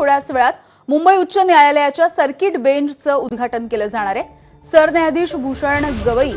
थोड्याच वेळात मुंबई उच्च न्यायालयाच्या सर्किट बेंचचं उद्घाटन केलं जाणार आहे। सरन्यायाधीश भूषण गवई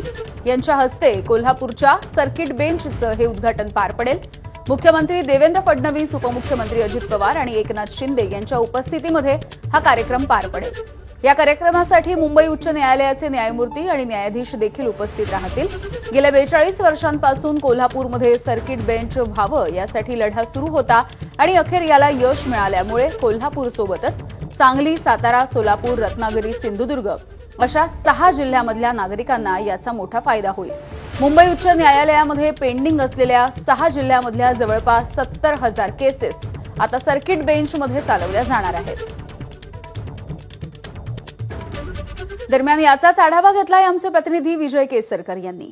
यांच्या हस्ते कोल्हापूरच्या सर्किट बेंचचं हे उद्घाटन पार पडेल। मुख्यमंत्री देवेंद्र फडणवीस, उपमुख्यमंत्री अजित पवार आणि एकनाथ शिंदे यांच्या उपस्थितीमध्ये हा कार्यक्रम पार पडेल। या कार्यक्रमासाठी मुंबई उच्च न्यायालयाचे न्यायमूर्ती आणि न्यायाधीश देखील उपस्थित राहतील। गेल्या 42 वर्षांपासून कोल्हापूरमध्ये सर्किट बेंच व्हावं यासाठी लढा सुरू होता आणि अखेर याला यश मिळाल्यामुळे कोल्हापूरसोबतच सांगली, सातारा, सोलापूर, रत्नागिरी, सिंधुदुर्ग अशा 6 जिल्ह्यामधल्या नागरिकांना याचा मोठा फायदा होईल। मुंबई उच्च न्यायालयामध्ये पेंडिंग असलेल्या 6 जिल्ह्यामधल्या जवळपास 70,000 केसेस आता सर्किट बेंचमध्ये चालवल्या जाणार आहेत। दरम्यान याचाच आढावा घेतलाय आमचे प्रतिनिधी विजय केसरकर यांनी।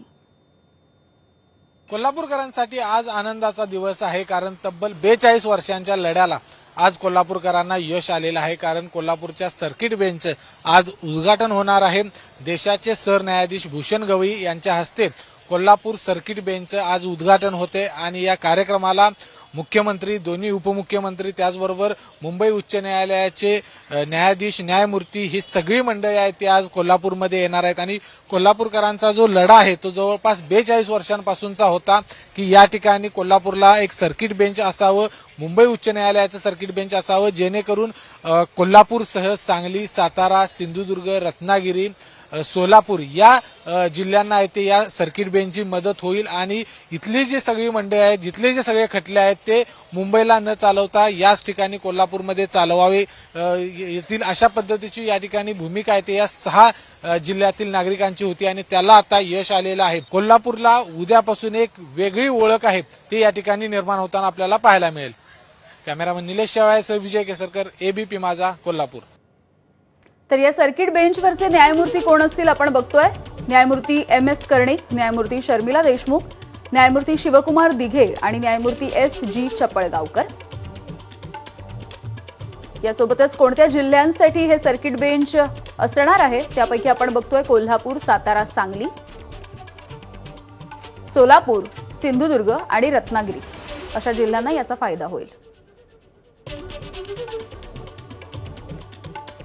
कोल्हापूरकरांसाठी आज आनंदाचा दिवस आहे, कारण तब्बल 42 वर्षांच्या लढ्याला आज कोल्हापूरकरांना यश आलेलं आहे। कारण कोल्हापूरच्या सर्किट बेंचचं आज उद्घाटन होणार आहे। देशाचे सरन्यायाधीश भूषण गवई यांच्या हस्ते कोल्हापूर सर्किट बेंचचं आज उद्घाटन होते आणि या कार्यक्रमाला मुख्यमंत्री, दोन्ही उपमुख्यमंत्री, त्याचबरोबर मुंबई उच्च न्यायालयाचे न्यायाधीश, न्यायमूर्ती ही सगळी मंडळी आहेत ती आज कोल्हापूरमध्ये येणार आहेत। आणि कोल्हापूरकरांचा जो लढा आहे तो जवळपास 42 वर्षांपासूनचा होता की या ठिकाणी कोल्हापूरला एक सर्किट बेंच असावं, मुंबई उच्च न्यायालयाचं सर्किट बेंच असावं, जेणेकरून कोल्हापूरसह सांगली, सातारा, सिंधुदुर्ग, रत्नागिरी, सोलापूर या जिल्ह्यांना येथे या सर्किट बेंचची मदत होईल आणि इथली जी सगळी मंडळी आहेत, जिथले जे सगळे खटले आहेत ते मुंबईला न चालवता याच ठिकाणी कोल्हापूरमध्ये चालवावे येतील, अशा पद्धतीची या ठिकाणी भूमिका आहे ते या 6 जिल्ह्यातील नागरिकांची होती आणि त्याला आता यश आलेलं आहे। कोल्हापूरला उद्यापासून एक वेगळी ओळख आहे ती या ठिकाणी निर्माण होताना आपल्याला पाहायला मिळेल। कॅमेरामन निलेश शेवाळ्यासह विजय केसरकर, एबीपी माझा, कोल्हापूर। तर या सर्किट बेंचवरचे न्यायमूर्ती कोण असतील आपण बघतोय। न्यायमूर्ती MS कर्णिक, न्यायमूर्ती शर्मिला देशमुख, न्यायमूर्ती शिवकुमार दिघे आणि न्यायमूर्ती SG चपळगावकर। यासोबतच कोणत्या जिल्ह्यांसाठी हे सर्किट बेंच असणार आहे त्यापैकी आपण बघतोय कोल्हापूर, सातारा, सांगली, सोलापूर, सिंधुदुर्ग आणि रत्नागिरी अशा जिल्ह्यांना याचा फायदा होईल।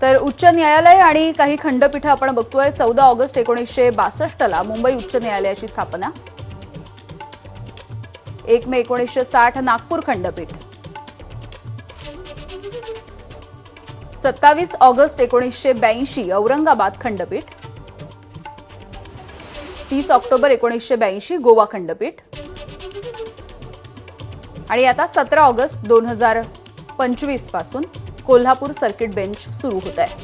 तर उच्च न्यायालय आणि काही खंडपीठ आपण बघतोय। 14 ऑगस्ट 1962 ला मुंबई उच्च न्यायालयाची स्थापना, 1 मे 1960 नागपूर खंडपीठ, 27 ऑगस्ट 1982 औरंगाबाद खंडपीठ, 30 ऑक्टोबर 1982 गोवा खंडपीठ आणि आता 17 ऑगस्ट 2025 पासून कोल्हापूर सर्किट बेंच सुरू होत आहे।